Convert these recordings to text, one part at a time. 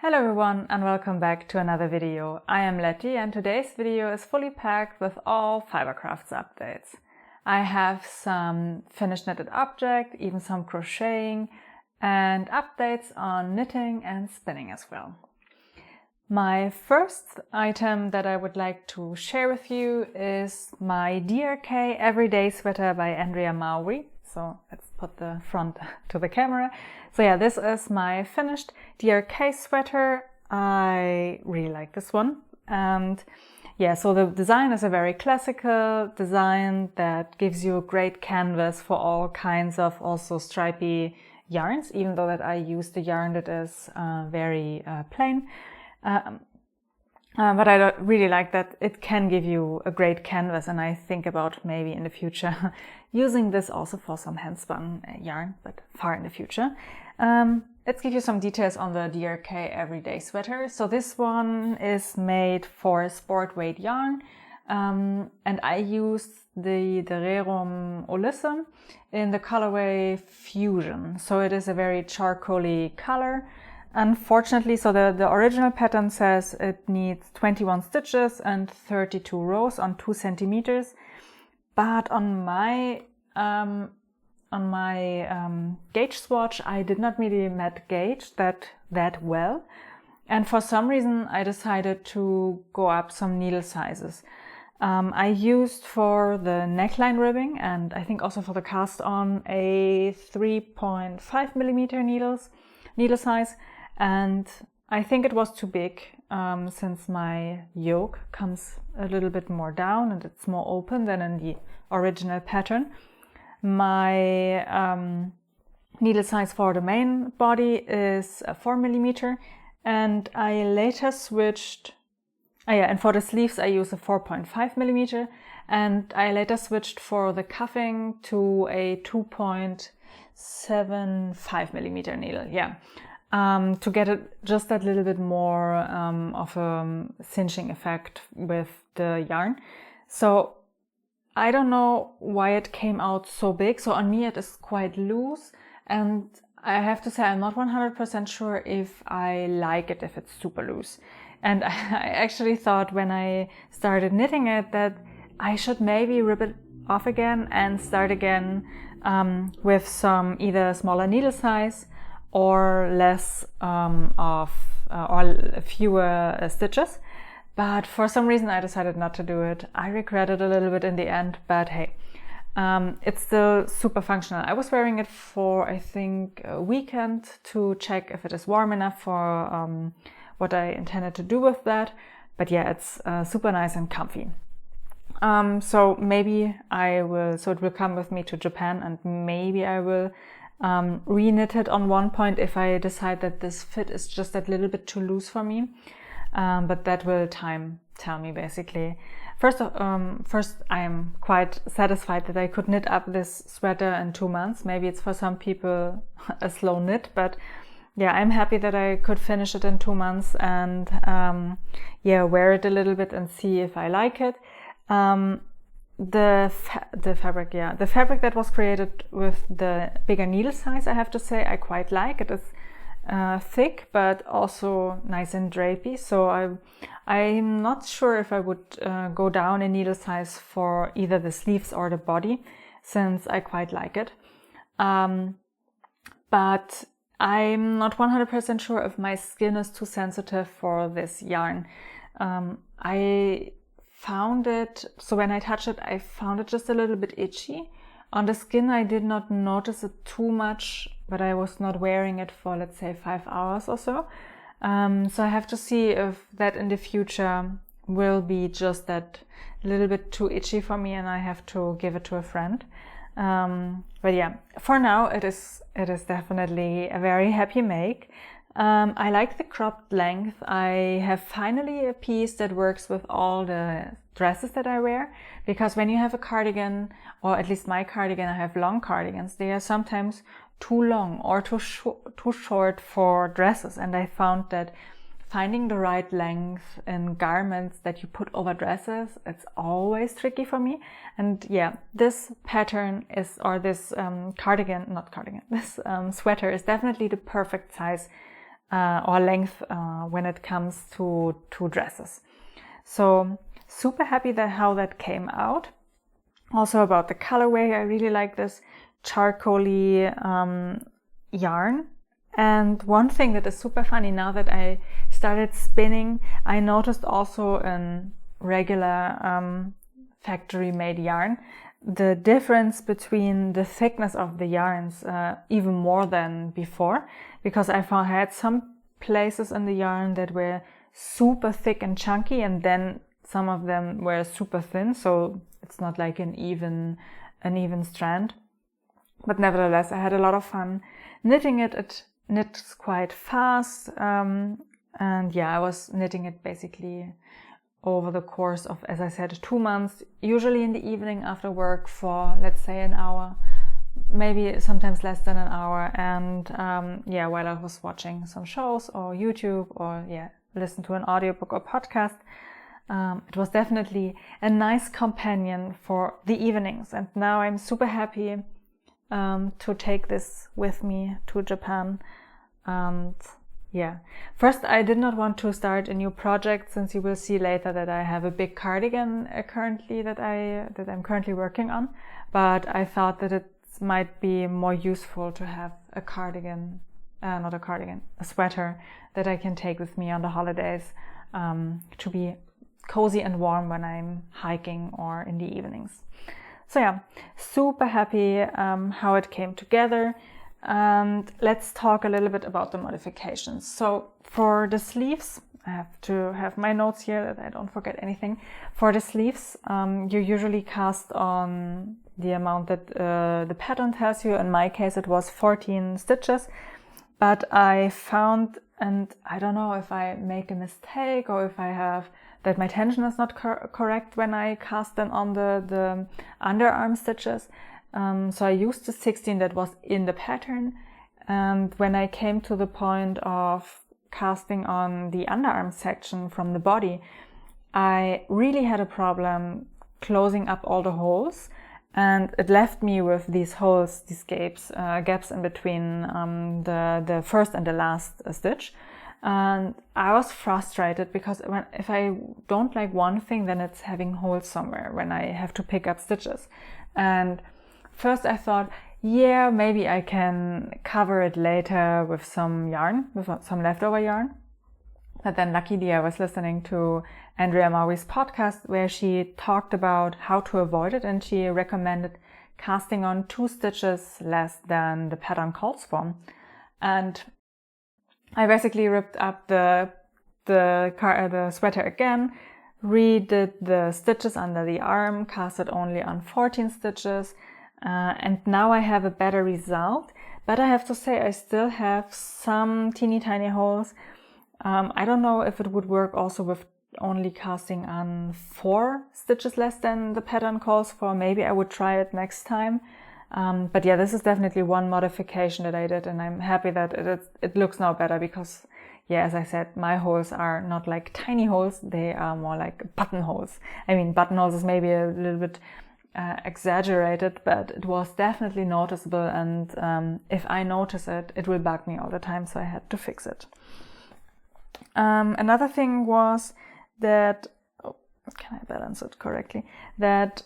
Hello everyone and welcome back to another video. I am Letty and today's video is fully packed with all Fibercrafts updates. I have some finished knitted object, even some crocheting and updates on knitting and spinning as well. My first item that I would like to share with you is my DRK Everyday Sweater by Andrea Mowry. So let's put the front to the camera. So yeah, this is my finished DRK sweater. I really like this one. And yeah, so the design is a very classical design that gives you a great canvas for all kinds of also stripy yarns, even though that I use the yarn that is very plain. But I really like that it can give you a great canvas, and I think about maybe in the future using this also for some hand-spun yarn, but far in the future. Let's give you some details on the DRK Everyday Sweater. So this one is made for sport weight yarn, and I used the Rerum Ulisse in the colorway Fusion. So it is a very charcoaly color. Unfortunately, so the original pattern says it needs 21 stitches and 32 rows on 2 centimeters, but on my gauge swatch I did not really gauge that well, and for some reason I decided to go up some needle sizes. I used for the neckline ribbing and I think also for the cast on a 3.5 millimeter needle size. And I think it was too big since my yoke comes a little bit more down and it's more open than in the original pattern. My needle size for the main body is 4 millimeter, and I later switched, and for the sleeves I use a 4.5 millimeter, and I later switched for the cuffing to a 2.75 millimeter needle, to get it just that little bit more of a cinching effect with the yarn. So I don't know why it came out so big. So on me it is quite loose, and I have to say I'm not 100% sure if I like it if it's super loose. And I actually thought when I started knitting it that I should maybe rip it off again and start again with some either smaller needle size or less or fewer stitches. But for some reason I decided not to do it. I regret it a little bit in the end, but hey, it's still super functional. I was wearing it for I think a weekend to check if it is warm enough for what I intended to do with that. But yeah, it's super nice and comfy. So maybe it will come with me to Japan, and maybe I will re-knit it on one point if I decide that this fit is just a little bit too loose for me. But that will time tell me basically. First I am quite satisfied that I could knit up this sweater in 2 months. Maybe it's for some people a slow knit, but yeah, I'm happy that I could finish it in 2 months and wear it a little bit and see if I like it. The fabric that was created with the bigger needle size, I have to say, I quite like. It is thick but also nice and drapey, so I'm not sure if I would go down in needle size for either the sleeves or the body, since I quite like it. But I'm not 100% sure if my skin is too sensitive for this yarn. I found it, so when I touched it, I found it just a little bit itchy. On the skin I did not notice it too much, but I was not wearing it for, let's say, 5 hours or so. So I have to see if that in the future will be just that little bit too itchy for me and I have to give it to a friend. But yeah, for now it is definitely a very happy make. I like the cropped length. I have finally a piece that works with all the dresses that I wear, because when you have a cardigan, or at least my cardigan, I have long cardigans, they are sometimes too long or too short for dresses, and I found that finding the right length in garments that you put over dresses, it's always tricky for me. And yeah, this pattern is, or this this sweater is definitely the perfect size or length when it comes to dresses. So super happy that how that came out. Also about the colorway, I really like this charcoaly yarn. And one thing that is super funny, now that I started spinning, I noticed also in regular factory made yarn, the difference between the thickness of the yarns even more than before, because I had some places in the yarn that were super thick and chunky, and then some of them were super thin, so it's not like an even strand. But nevertheless, I had a lot of fun knitting it. It knits quite fast, and yeah, I was knitting it basically over the course of, as I said, 2 months, usually in the evening after work for, let's say, an hour, maybe sometimes less than an hour, and yeah, while I was watching some shows or YouTube, or yeah, listen to an audiobook or podcast. It was definitely a nice companion for the evenings, and now I'm super happy to take this with me to Japan. And yeah, first I did not want to start a new project, since you will see later that I have a big cardigan currently that I'm currently working on, but I thought that it might be more useful to have a cardigan, a sweater that I can take with me on the holidays, to be cozy and warm when I'm hiking or in the evenings. So yeah, super happy how it came together. And let's talk a little bit about the modifications. So for the sleeves, I have to have my notes here that I don't forget anything. For the sleeves, you usually cast on the amount that the pattern tells you. In my case, it was 14 stitches, but I found, and I don't know if I make a mistake or if I have that my tension is not correct when I cast them on the underarm stitches. So I used the 16 that was in the pattern, and when I came to the point of casting on the underarm section from the body, I really had a problem closing up all the holes, and it left me with these holes, these gaps in between the first and the last stitch. And I was frustrated because if I don't like one thing, then it's having holes somewhere when I have to pick up stitches. And first I thought, yeah, maybe I can cover it later with some yarn, with some leftover yarn. But then luckily I was listening to Andrea Maury's podcast where she talked about how to avoid it, and she recommended casting on 2 stitches less than the pattern calls for. And I basically ripped up the sweater again, redid the stitches under the arm, casted only on 14 stitches, and now I have a better result. But I have to say I still have some teeny tiny holes. I don't know if it would work also with only casting on 4 stitches less than the pattern calls for. Maybe I would try it next time. But yeah, this is definitely one modification that I did, and I'm happy that it looks now better because, yeah, as I said, my holes are not like tiny holes, they are more like buttonholes. I mean, buttonholes is maybe a little bit exaggerated, but it was definitely noticeable, and if I notice it, it will bug me all the time, so I had to fix it. Another thing was that, can I balance it correctly? That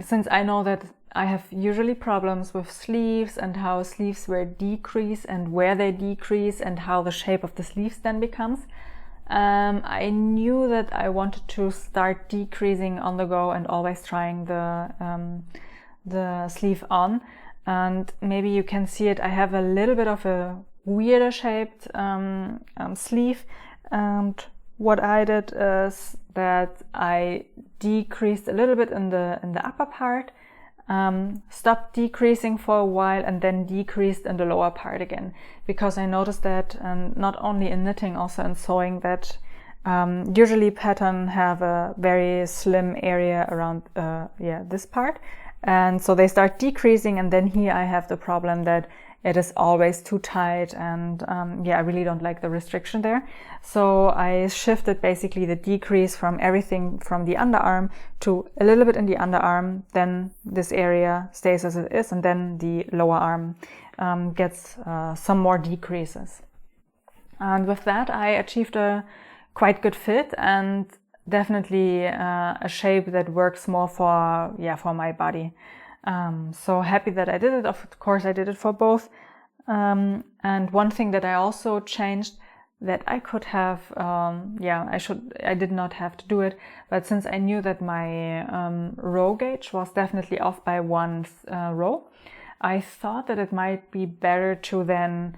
since I know that I have usually problems with sleeves and how sleeves will decrease and where they decrease and how the shape of the sleeves then becomes, I knew that I wanted to start decreasing on the go and always trying the sleeve on. And maybe you can see it, I have a little bit of a weirder shaped sleeve, and what I did is that I decreased a little bit in the upper part, stopped decreasing for a while, and then decreased in the lower part again, because I noticed that not only in knitting, also in sewing, that usually pattern have a very slim area around this part, and so they start decreasing, and then here I have the problem that it is always too tight, and I really don't like the restriction there. So I shifted basically the decrease from everything from the underarm to a little bit in the underarm, then this area stays as it is, and then the lower arm gets some more decreases. And with that, I achieved a quite good fit and definitely a shape that works more for my body. So happy that I did it. Of course, I did it for both. And one thing that I also changed that I could have, I did not have to do it, but since I knew that my row gauge was definitely off by one row, I thought that it might be better to then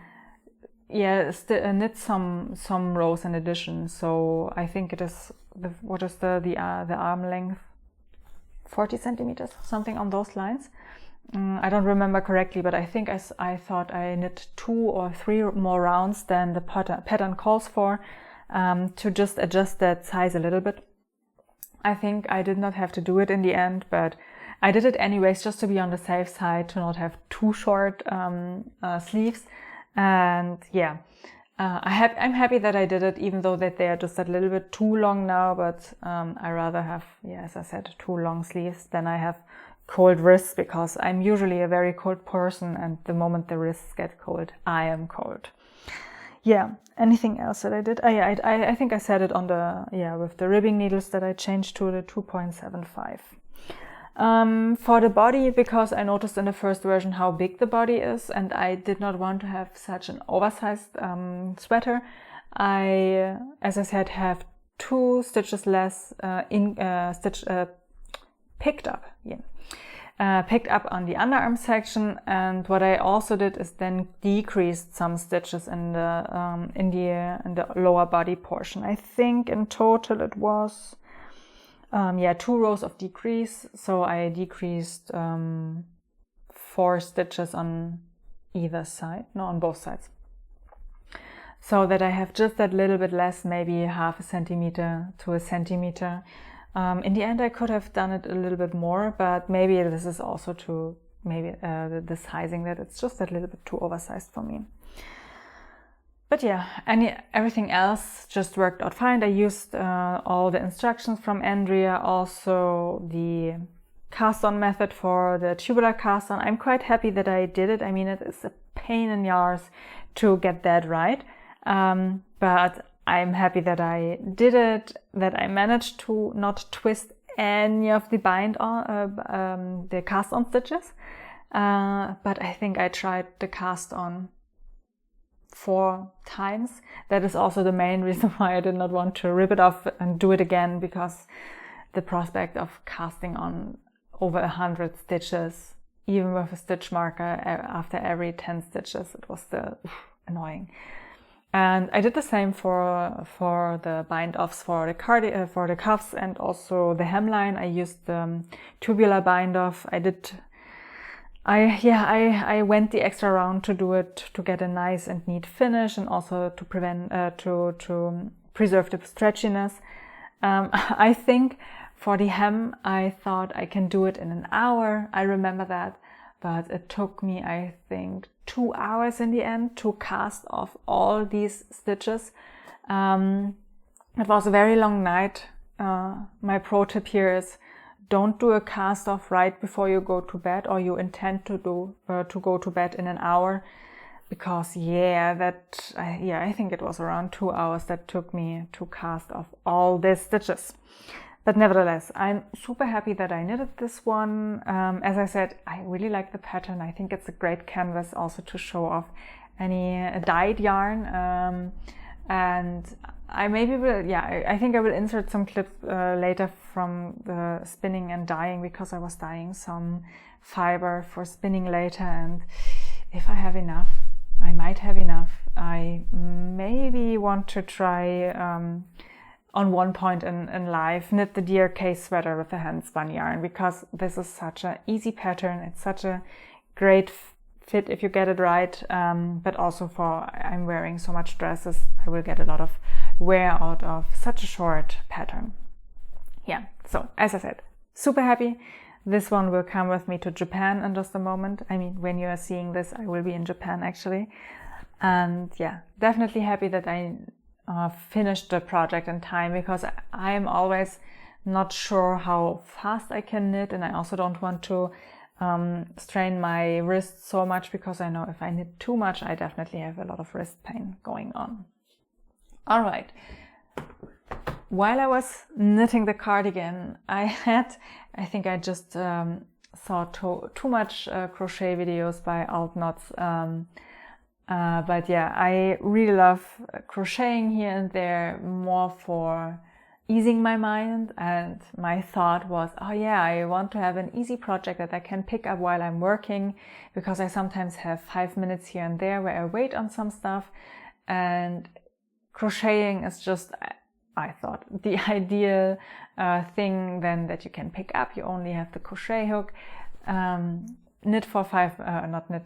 knit some rows in addition. So I think it is the arm length, 40 centimeters, something on those lines. I don't remember correctly, but I think I thought I knit 2 or 3 more rounds than the pattern calls for, to just adjust that size a little bit. I think I did not have to do it in the end, but I did it anyways, just to be on the safe side, to not have too short sleeves. And I'm happy that I did it, even though that they are just a little bit too long now, but I rather have, as I said, 2 long sleeves than I have cold wrists, because I'm usually a very cold person, and the moment the wrists get cold, I am cold. Anything else that I did? I think I said it on with the ribbing needles, that I changed to the 2.75. For the body, because I noticed in the first version how big the body is, and I did not want to have such an oversized sweater, I, as I said, have 2 stitches less picked up. Picked up on the underarm section, and what I also did is then decreased some stitches in the lower body portion. I think in total it was 2 rows of decrease, so I decreased 4 stitches on either side, no, on both sides, so that I have just that little bit less, maybe half a centimeter to a centimeter. In the end, I could have done it a little bit more, but maybe this is also the sizing, that it's just a little bit too oversized for me. But everything else just worked out fine. I used all the instructions from Andrea, also the cast-on method for the tubular cast-on. I'm quite happy that I did it. I mean, it is a pain in the arse to get that right, but I'm happy that I did it, that I managed to not twist any of the the cast-on stitches. But I think I tried the cast-on 4 times. That is also the main reason why I did not want to rip it off and do it again, because the prospect of casting on over 100 stitches, even with a stitch marker after every 10 stitches, it was annoying. And I did the same for the bind-offs for the cuffs and also the hemline. I used the tubular bind-off. I went the extra round to do it, to get a nice and neat finish, and also to to preserve the stretchiness. I think for the hem, I thought I can do it in an hour. I remember that, but it took me, I think, 2 hours in the end to cast off all these stitches. It was a very long night. My pro tip here is, don't do a cast off right before you go to bed, or you intend to go to bed in an hour, because I think it was around 2 hours that took me to cast off all these stitches. But nevertheless, I'm super happy that I knitted this one. As I said, I really like the pattern. I think it's a great canvas also to show off any dyed yarn. And I I think I will insert some clips later from the spinning and dyeing, because I was dyeing some fiber for spinning later. And if I have enough, I might have enough, I maybe want to try on one point in life, knit the DRK sweater with the hand spun yarn, because this is such an easy pattern. It's such a great fit if you get it right, but also I'm wearing so much dresses, I will get a lot of wear out of such a short pattern. So as I said, super happy. This one will come with me to Japan in just a moment. I mean, when you are seeing this, I will be in Japan actually. And definitely happy that I finished the project in time, because I am always not sure how fast I can knit, and I also don't want to strain my wrists so much, because I know if I knit too much, I definitely have a lot of wrist pain going on. All right. While I was knitting the cardigan, I think I just saw too much crochet videos by Alt Knots. But yeah, I really love crocheting here and there, more for easing my mind. And my thought was, oh yeah, I want to have an easy project that I can pick up while I'm working, because I sometimes have 5 minutes here and there where I wait on some stuff. And crocheting is just, I thought, the ideal thing then that you can pick up. You only have the crochet hook,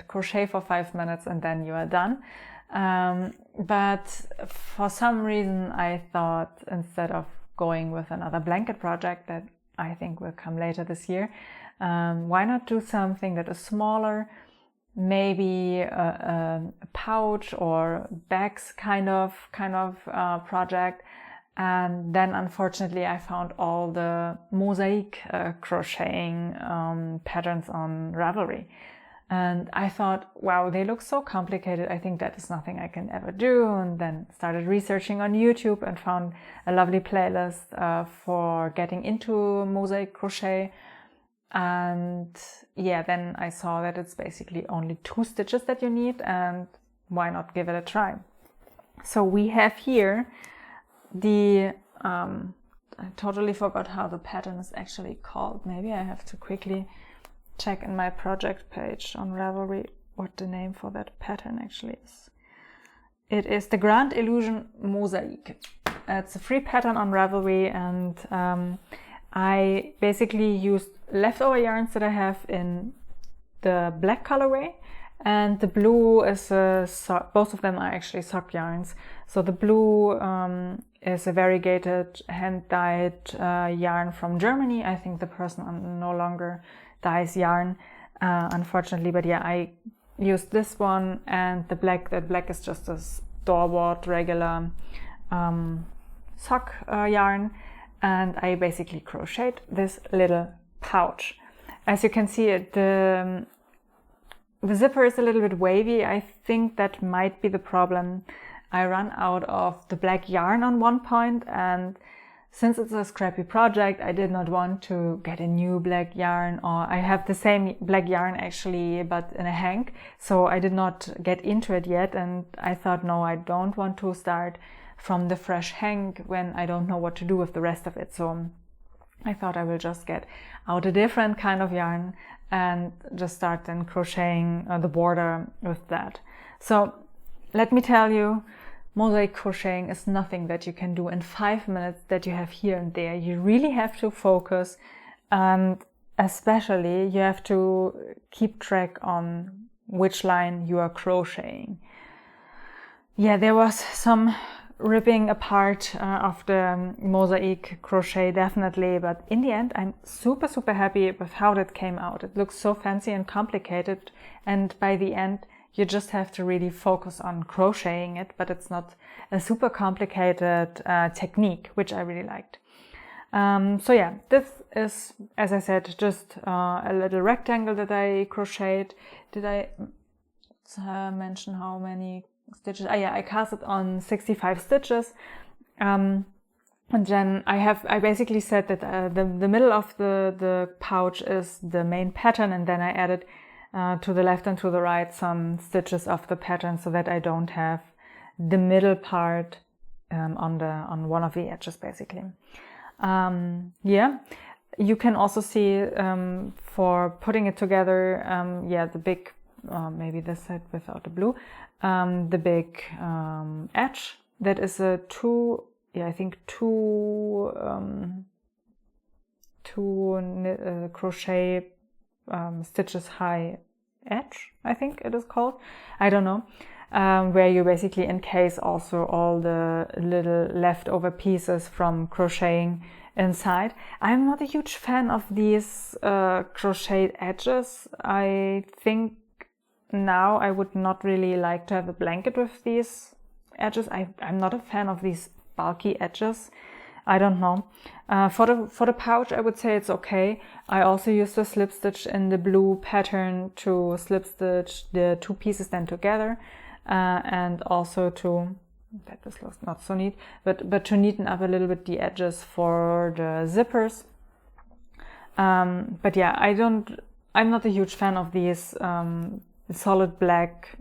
crochet for 5 minutes, and then you are done. But for some reason I thought, instead of going with another blanket project that I think will come later this year, why not do something that is smaller, maybe a pouch or bags kind of project. And then unfortunately I found all the Mosaic crocheting patterns on Ravelry. And I thought, wow, they look so complicated. I think that is nothing I can ever do. And then started researching on YouTube and found a lovely playlist for getting into Mosaic crochet. And yeah, then I saw that it's basically only 2 stitches that you need, and why not give it a try? So we have here the, I totally forgot how the pattern is actually called. Maybe I have to quickly check in my project page on Ravelry what the name for that pattern actually is. It is the Grand Illusion Mosaic. It's a free pattern on Ravelry, and I basically used leftover yarns that I have in the black colorway, and the blue is both of them are actually sock yarns. So the blue is a variegated hand-dyed yarn from Germany. I think the person no longer dyes yarn, unfortunately, but yeah, I used this one. And the black is just a store-bought regular sock yarn, and I basically crocheted this little pouch. As you can see, the zipper is a little bit wavy. I think that might be the problem. I ran out of the black yarn on one point, and since it's a scrappy project, I did not want to get a new black yarn, or I have the same black yarn actually, but in a hank, so I did not get into it yet. And I thought, no, I don't want to start from the fresh hank when I don't know what to do with the rest of it. So I thought I will just get out a different kind of yarn and just start then crocheting the border with that. So let me tell you, mosaic crocheting is nothing that you can do in 5 minutes that you have here and there. You really have to focus, and especially you have to keep track on which line you are crocheting. Yeah, there was some ripping apart of the mosaic crochet, definitely, but in the end I'm super happy with how that came out. It looks so fancy and complicated, and by the end you just have to really focus on crocheting it, but it's not a super complicated technique, which I really liked. So yeah, this is, as I said, just a little rectangle that I crocheted. Did I mention how many stitches? Yeah, I cast it on 65 stitches. And then I basically said that the middle of the pouch is the main pattern, and then I added to the left and to the right some stitches of the pattern, so that I don't have the middle part on one of the edges, basically. Yeah, you can also see for putting it together, the big, maybe this side without the blue, the big edge that is a two crochet stitches high edge, I think it is called, I don't know, where you basically encase also all the little leftover pieces from crocheting inside. I'm not a huge fan of these crocheted edges. I think now I would not really like to have a blanket with these edges. I'm not a fan of these bulky edges. I don't know. For the pouch, I would say it's okay. I also used a slip stitch in the blue pattern to slip stitch the two pieces then together, and also to that this looks not so neat, but to neaten up a little bit the edges for the zippers. But yeah, I'm not a huge fan of these solid black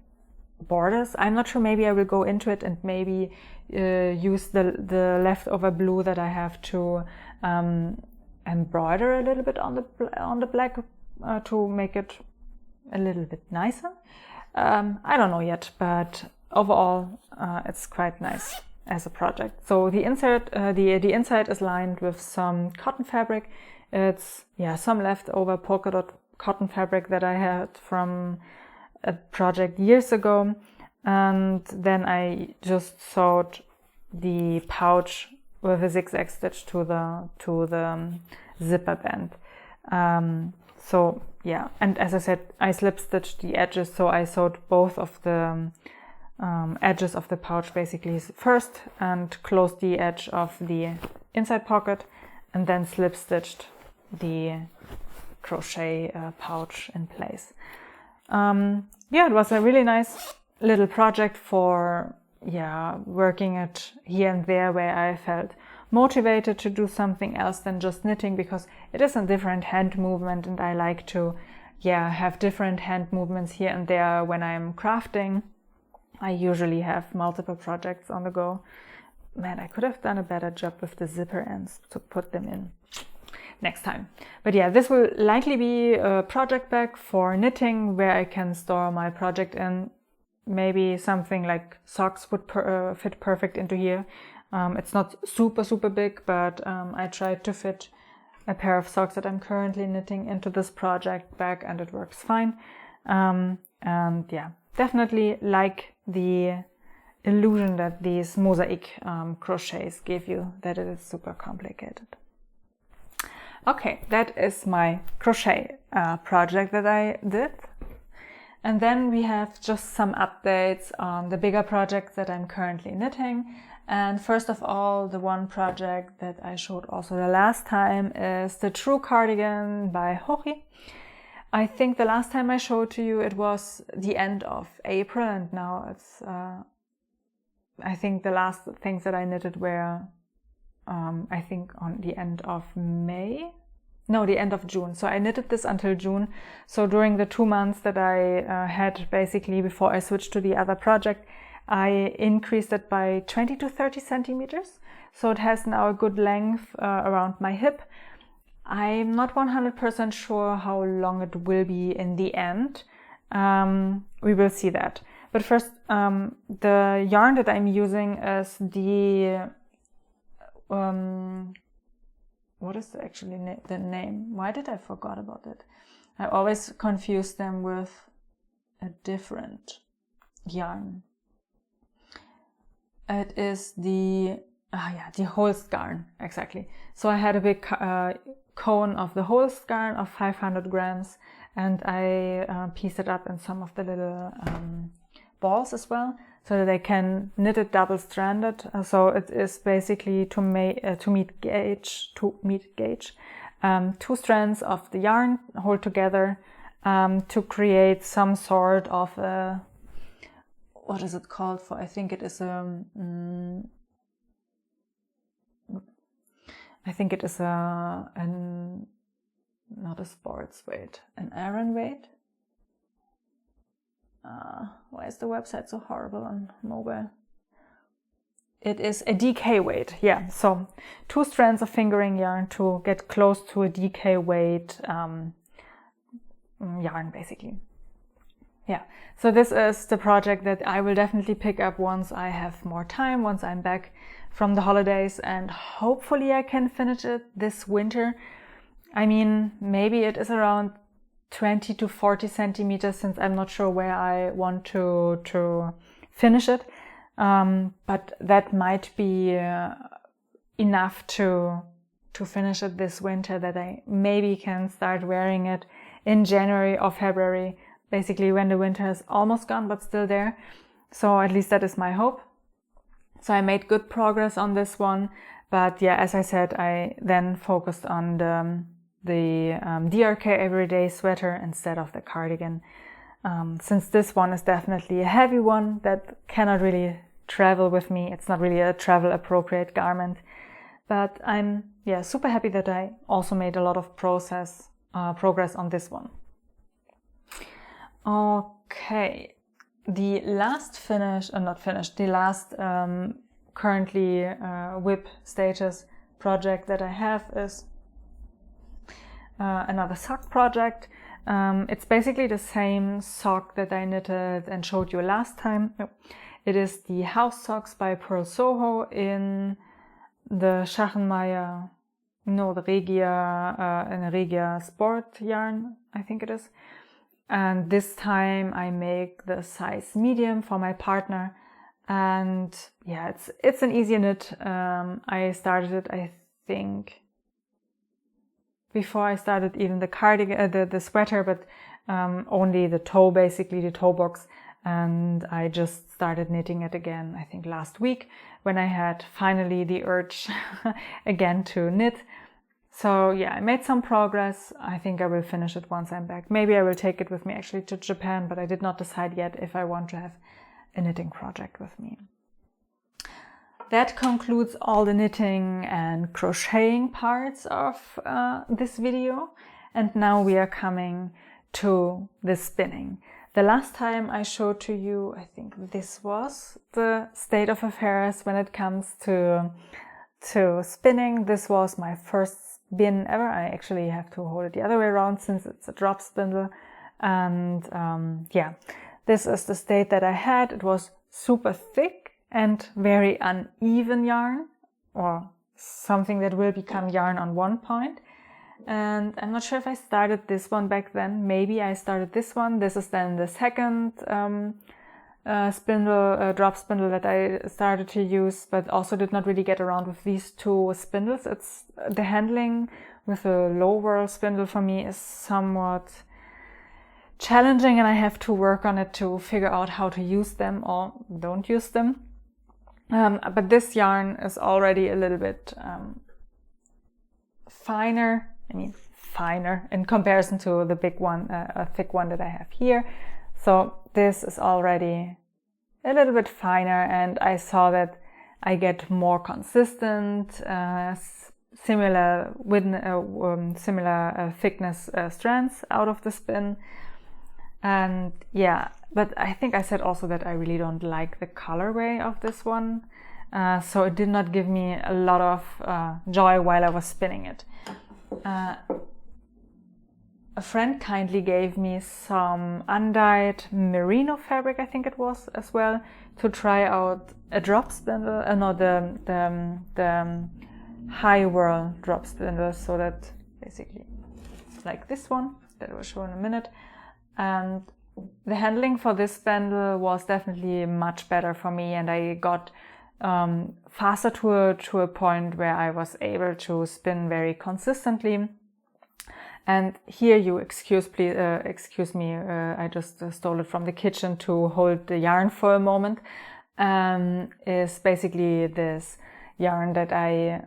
borders. I'm not sure, maybe I will go into it and maybe use the leftover blue that I have to embroider a little bit on the black to make it a little bit nicer. I don't know yet, but overall it's quite nice as a project. So the inside is lined with some cotton fabric. It's some leftover polka dot cotton fabric that I had from a project years ago, and then I just sewed the pouch with a zigzag stitch to the zipper band. So yeah, and as I said, I slip stitched the edges, so I sewed both of the edges of the pouch basically first and closed the edge of the inside pocket, and then slip stitched the crochet pouch in place. It was a really nice little project for working it here and there where I felt motivated to do something else than just knitting, because it is a different hand movement and I like to have different hand movements here and there when I'm crafting. I usually have multiple projects on the go. Man, I could have done a better job with the zipper ends to put them in next time. But yeah, this will likely be a project bag for knitting where I can store my project in. Maybe something like socks would fit perfect into here. It's not super big, but I tried to fit a pair of socks that I'm currently knitting into this project bag and it works fine. And yeah, definitely like the illusion that these mosaic crochets give you, that it is super complicated. Okay, that is my crochet project that I did. And then we have just some updates on the bigger projects that I'm currently knitting. And first of all, the one project that I showed also the last time is the True Cardigan by Hori. I think the last time I showed to you, it was the end of April, and now it's, I think the last things that I knitted were, I think on the end of May. No, the end of June. So I knitted this until June. So during the 2 months that I had basically before I switched to the other project, I increased it by 20 to 30 centimeters. So it has now a good length around my hip. I'm not 100% sure how long it will be in the end. We will see that. But first, the yarn that I'm using is the what is actually the name? Why did I forget about it? I always confuse them with a different yarn. It is the Holst yarn, exactly. So I had a big cone of the Holst yarn of 500 grams, and I pieced it up in some of the little balls as well, so that I can knit it double-stranded. So it is basically to meet gauge, 2 strands of the yarn hold together to create some sort of a, what is it called for? I think it is not a sports weight, an Aran weight. Why is the website so horrible on mobile? It is a DK weight, yeah. So 2 strands of fingering yarn to get close to a DK weight yarn, basically. Yeah, so this is the project that I will definitely pick up once I have more time, once I'm back from the holidays, and hopefully I can finish it this winter. I mean, maybe it is around 20 to 40 centimeters, since I'm not sure where I want to finish it. But that might be enough to finish it this winter, that I maybe can start wearing it in January or February, basically when the winter is almost gone but still there. So at least that is my hope. So I made good progress on this one, but yeah, as I said, I then focused on the DRK Everyday Sweater instead of the cardigan, since this one is definitely a heavy one that cannot really travel with me. It's not really a travel appropriate garment, but I'm super happy that I also made a lot of progress on this one. Okay, the last currently whip status project that I have is another sock project. It's basically the same sock that I knitted and showed you last time. It is the House Socks by Pearl Soho in the Schachenmeier, the Regia Sport yarn, I think it is. And this time I make the size medium for my partner. And yeah, it's an easy knit. I started it, I think, before I started even the cardigan, the sweater, but only the toe, basically the toe box. And I just started knitting it again, I think last week, when I had finally the urge again to knit. So yeah, I made some progress. I think I will finish it once I'm back. Maybe I will take it with me actually to Japan, but I did not decide yet if I want to have a knitting project with me. That concludes all the knitting and crocheting parts of this video. And now we are coming to the spinning. The last time I showed to you, I think this was the state of affairs when it comes to spinning. This was my first spin ever. I actually have to hold it the other way around since it's a drop spindle. And this is the state that I had. It was super thick and very uneven yarn, or something that will become yarn on one point. And I'm not sure if I started this one back then. Maybe I started this one. This is then the second drop spindle that I started to use, but also did not really get around with these two spindles. It's the handling with a low whirl spindle for me is somewhat challenging, and I have to work on it to figure out how to use them or don't use them. But this yarn is already a little bit finer. I mean, finer in comparison to the big one, a thick one that I have here. So this is already a little bit finer, and I saw that I get more consistent, similar thickness strands out of the spin. And yeah, but I think I said also that I really don't like the colorway of this one. So it did not give me a lot of joy while I was spinning it. A friend kindly gave me some undyed merino fabric, I think it was, as well, to try out a drop spindle, the high whirl drop spindle, so that basically it's like this one that I will show in a minute. And the handling for this spindle was definitely much better for me, and I got faster to a point where I was able to spin very consistently. And here you excuse me, I just stole it from the kitchen to hold the yarn for a moment, is basically this yarn that I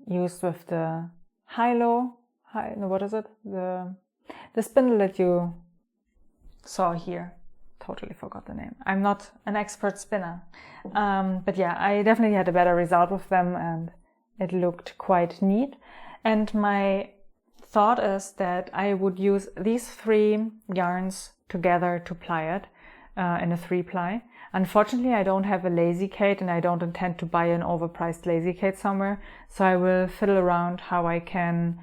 used with the what is it? The spindle that you saw here. Totally forgot the name. I'm not an expert spinner. But yeah, I definitely had a better result with them, and it looked quite neat. And my thought is that I would use these 3 yarns together to ply it in a 3-ply. Unfortunately, I don't have a lazy Kate, and I don't intend to buy an overpriced lazy Kate somewhere. So I will fiddle around how I can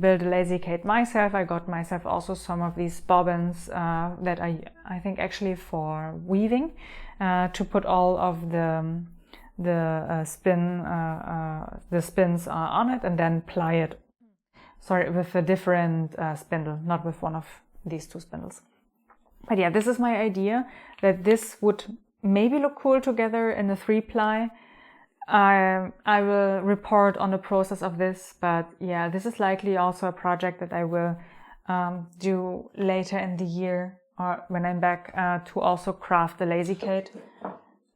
build a lazy Kate myself. I got myself also some of these bobbins that I think actually for weaving, to put all of the spins on it and then ply it. Sorry, with a different spindle, not with one of these 2 spindles. But yeah, this is my idea, that this would maybe look cool together in a 3-ply. I will report on the process of this, but yeah, this is likely also a project that I will do later in the year, or when I'm back, to also craft the lazy Kate.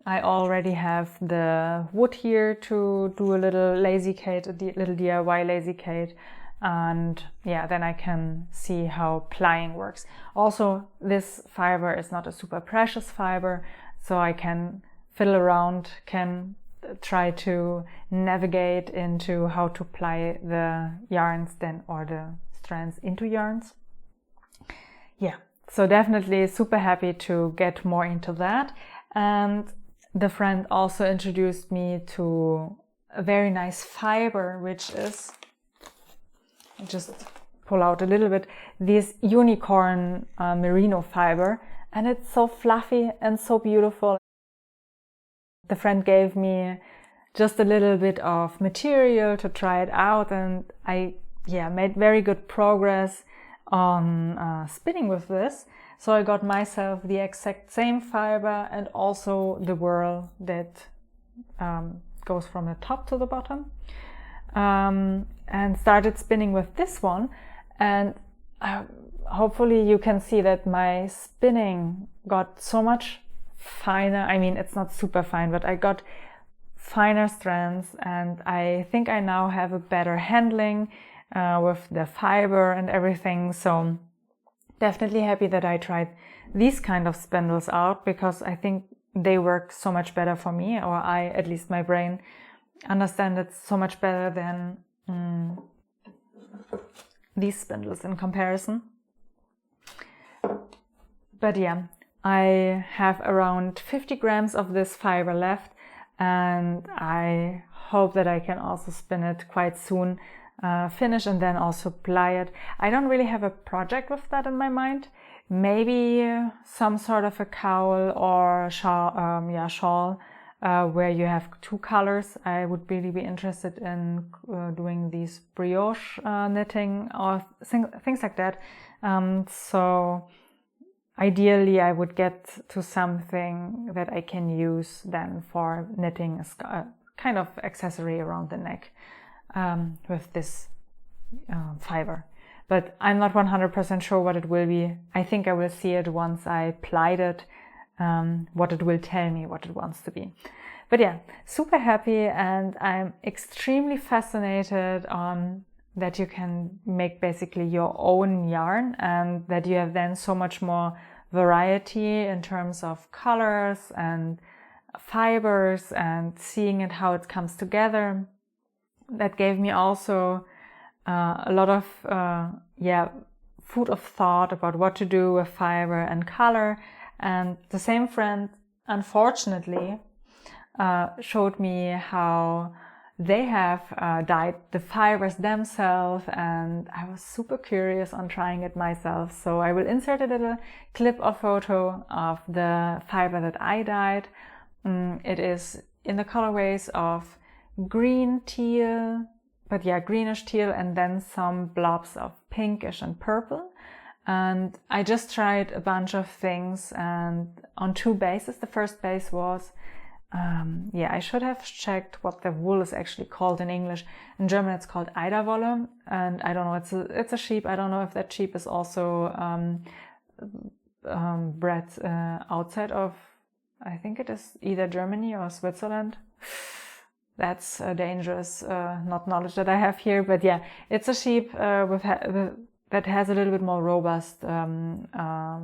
I already have the wood here to do a little lazy Kate, a little DIY lazy Kate, and yeah, then I can see how plying works. Also, this fiber is not a super precious fiber, so I can fiddle around, can try to navigate into how to ply the yarns then, or the strands into yarns. Yeah, so definitely super happy to get more into that. And the friend also introduced me to a very nice fiber, which is, just pull out a little bit, this unicorn merino fiber, and it's so fluffy and so beautiful. The friend gave me just a little bit of material to try it out, and I made very good progress on spinning with this. So I got myself the exact same fiber and also the whirl that goes from the top to the bottom, and started spinning with this one. And hopefully you can see that my spinning got so much finer. I mean, it's not super fine, but I got finer strands, and I think I now have a better handling with the fiber and everything. So definitely happy that I tried these kind of spindles out, because I think they work so much better for me, or at least my brain understand it so much better than these spindles in comparison. But yeah, I have around 50 grams of this fiber left, and I hope that I can also spin it quite soon, finish, and then also ply it. I don't really have a project with that in my mind. Maybe some sort of a cowl or shawl where you have two colors. I would really be interested in doing these brioche knitting or things like that. So ideally I would get to something that I can use then for knitting a kind of accessory around the neck with this fiber. But I'm not 100% sure what it will be. I think I will see it once I plied it, what it will tell me what it wants to be. But yeah, super happy, and I'm extremely fascinated on that you can make basically your own yarn, and that you have then so much more variety in terms of colors and fibers, and seeing it how it comes together. That gave me also a lot of food of thought about what to do with fiber and color. And the same friend, unfortunately, showed me how they have dyed the fibers themselves, and I was super curious on trying it myself. So I will insert a little clip or photo of the fiber that I dyed. It is in the colorways of green, teal, but yeah, greenish teal, and then some blobs of pinkish and purple. And I just tried a bunch of things, and on two bases. The first base was, I should have checked what the wool is actually called in English. In German it's called Eiderwolle, and I don't know, it's a sheep. I don't know if that sheep is also bred outside of, I think it is either Germany or Switzerland. That's a dangerous not knowledge that I have here, but yeah, it's a sheep that has a little bit more robust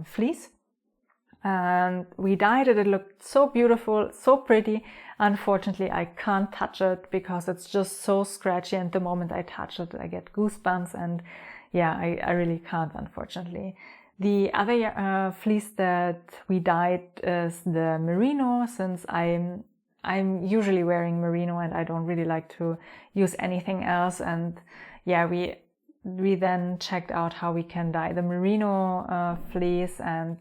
fleece. And we dyed it. It looked so beautiful, so pretty. Unfortunately, I can't touch it because it's just so scratchy, and the moment I touch it, I get goosebumps, and yeah, I really can't, unfortunately. The other fleece that we dyed is the merino, since I'm usually wearing merino and I don't really like to use anything else. And yeah, we then checked out how we can dye the merino fleece, and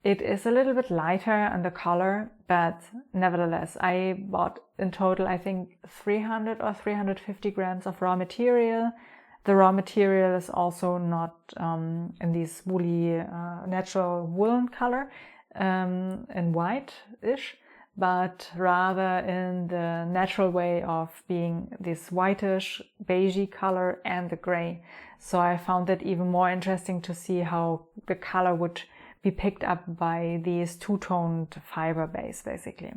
it is a little bit lighter in the color, but nevertheless, I bought in total, I think 300 or 350 grams of raw material. The raw material is also not in this woolly, natural woolen color, in white-ish, but rather in the natural way of being this whitish, beigey color and the gray. So I found that even more interesting to see how the color would be picked up by these two-toned fiber base, basically.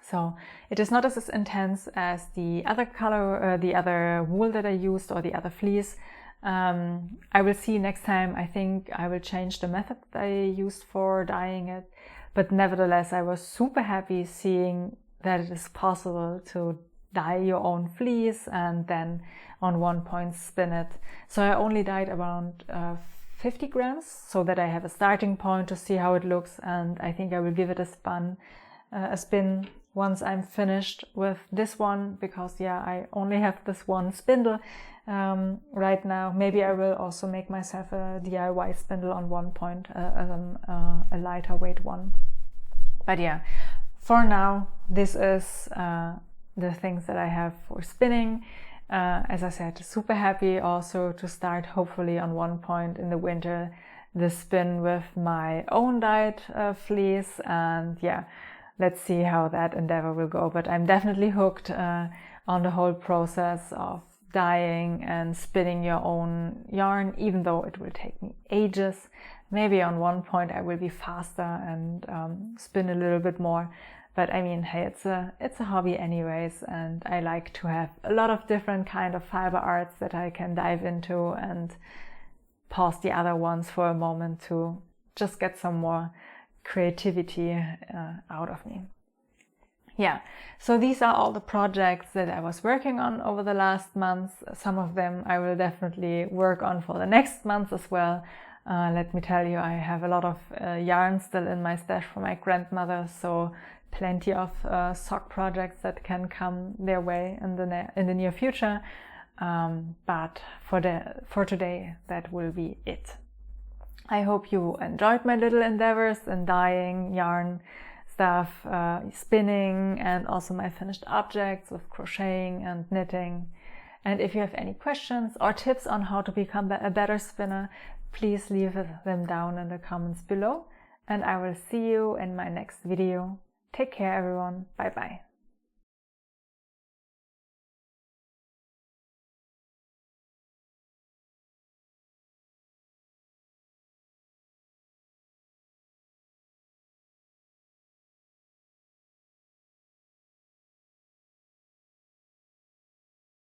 So it is not as intense as the other color, the other wool that I used, or the other fleece. I will see next time. I think I will change the method that I used for dyeing it. But nevertheless, I was super happy seeing that it is possible to dye your own fleece and then on one point spin it. So I only dyed around 50 grams so that I have a starting point to see how it looks, and I think I will give it a spin once I'm finished with this one, because yeah, I only have this one spindle right now. Maybe I will also make myself a DIY spindle on one point, a lighter weight one. But yeah, for now, this is the things that I have for spinning. As I said, super happy also to start, hopefully on one point in the winter, the spin with my own dyed fleece. And yeah, let's see how that endeavor will go. But I'm definitely hooked on the whole process of dyeing and spinning your own yarn, even though it will take me ages. Maybe on one point I will be faster and spin a little bit more. But I mean, hey, it's a hobby anyways, and I like to have a lot of different kind of fiber arts that I can dive into and pause the other ones for a moment to just get some more creativity out of me. Yeah, so these are all the projects that I was working on over the last months. Some of them I will definitely work on for the next month as well. Let me tell you, I have a lot of yarn still in my stash for my grandmother, so plenty of sock projects that can come their way in the near future. But for today, that will be it. I hope you enjoyed my little endeavors in dyeing, yarn stuff, spinning, and also my finished objects with crocheting and knitting. And if you have any questions or tips on how to become a better spinner, please leave them down in the comments below, and I will see you in my next video. Take care, everyone. Bye bye.